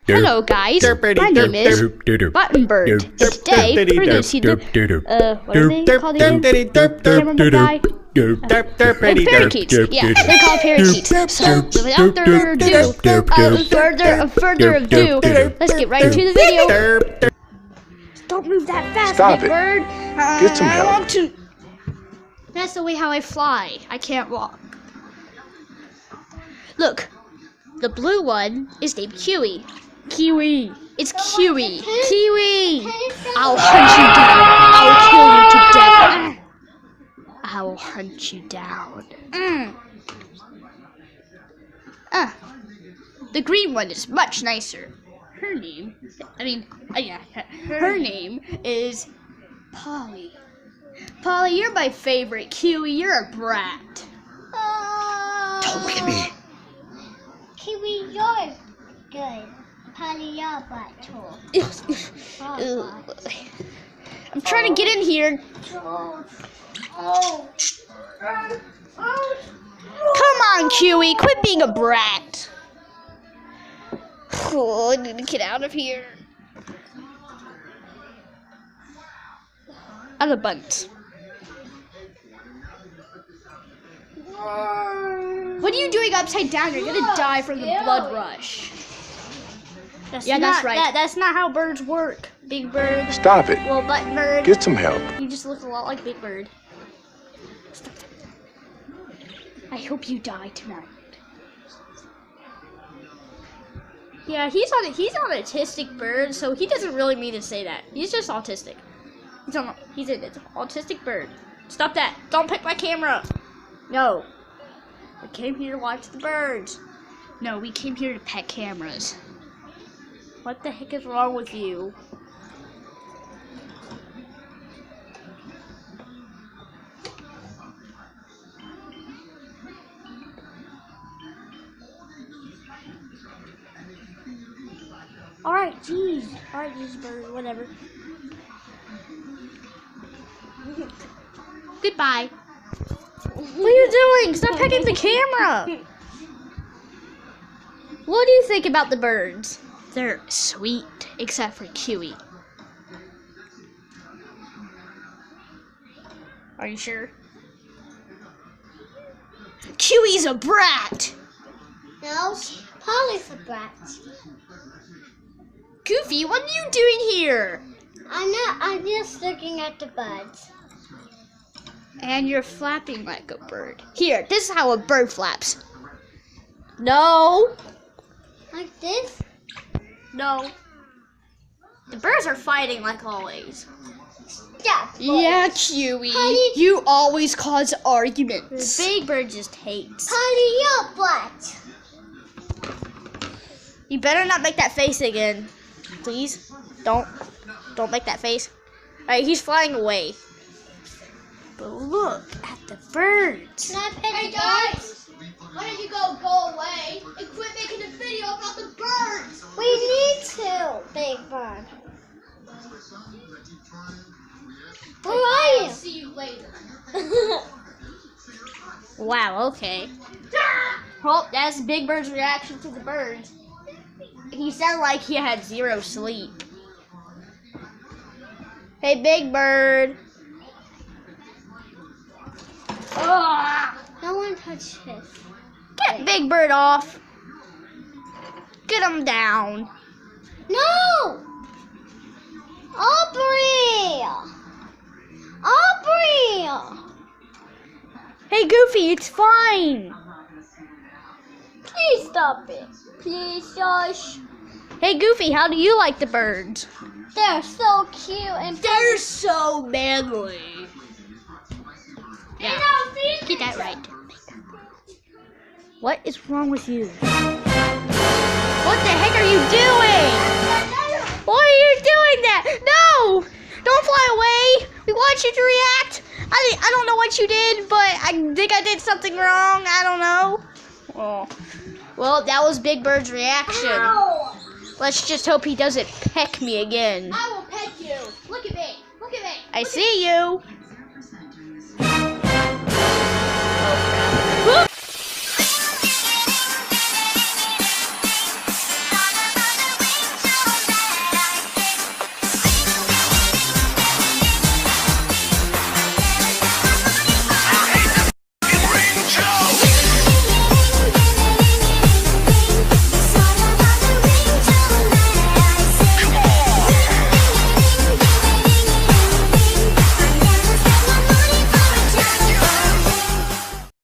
Hello guys, my name is Buttonbird. And today we're going to see the, what are they called again? Cameraman guy? Parakeets. Yeah, they're called parakeets. So, without further ado, let's get right into the video. Don't move that fast, Stop Big it. Bird. Get some I help. want to. That's the way how I fly. I can't walk. Look, the blue one is named Kiwi. Kiwi. It's Kiwi. Kiwi. I'll hunt you down. I'll kill you to death. I will hunt you down. The green one is much nicer. Her name, her name is Polly. Polly, you're my favorite. Kiwi, you're a brat. Don't look at me. Kiwi, you're good. Polly, you're bad too. I'm trying to get in here. Come on, Kiwi, quit being a brat. Oh, I need to get out of here. Out of buns. What are you doing upside down? You're gonna die from the blood rush. That's right. That's not how birds work, Big Bird. Stop it. Well, Button Bird. Get some help. You just look a lot like Big Bird. Stop that. I hope you die tonight. Yeah, he's an autistic bird, so he doesn't really mean to say that. He's just autistic. He's an autistic bird. Stop that. Don't pick my camera. No. I came here to watch the birds. No, we came here to pet cameras. What the heck is wrong with you? Alright, jeez. Alright, jeez, bird, whatever. Goodbye. What are you doing? Stop pecking the camera. What do you think about the birds? They're sweet, except for Kiwi. Are you sure? Kiwi's a brat! No, Polly's a brat. Goofy, what are you doing here? I'm just looking at the birds. And you're flapping like a bird. Here, this is how a bird flaps. No. Like this? No. The birds are fighting like always. Yeah. Yeah, Kiwi. Polly. You always cause arguments. Big Bird just hates. Polly, you're a brat. You better not make that face again. Please. Don't make that face. Alright, he's flying away. But look at the birds. Can I pet the birds? Why don't you go away and quit making a video about the birds? We need to, Big Bird. Where are I'll you? see you later. Wow, okay. Well, that's Big Bird's reaction to the birds. He sounded like he had zero sleep. Hey, Big Bird. Ugh. No one touch this. Get Big Bird off. Get him down. No! Aubrey! Aubrey! Hey, Goofy, it's fine. Please stop it. Please, shush. Hey, Goofy, how do you like the birds? They're so cute and They're so manly. Yeah, get that right. What is wrong with you? What the heck are you doing? Why are you doing that? No! Don't fly away! We want you to react! I don't know what you did, but I think I did something wrong. I don't know. Oh. Well, that was Big Bird's reaction. Ow. Let's just hope he doesn't peck me again. I will pet you. Look at me. Look at me. I see you.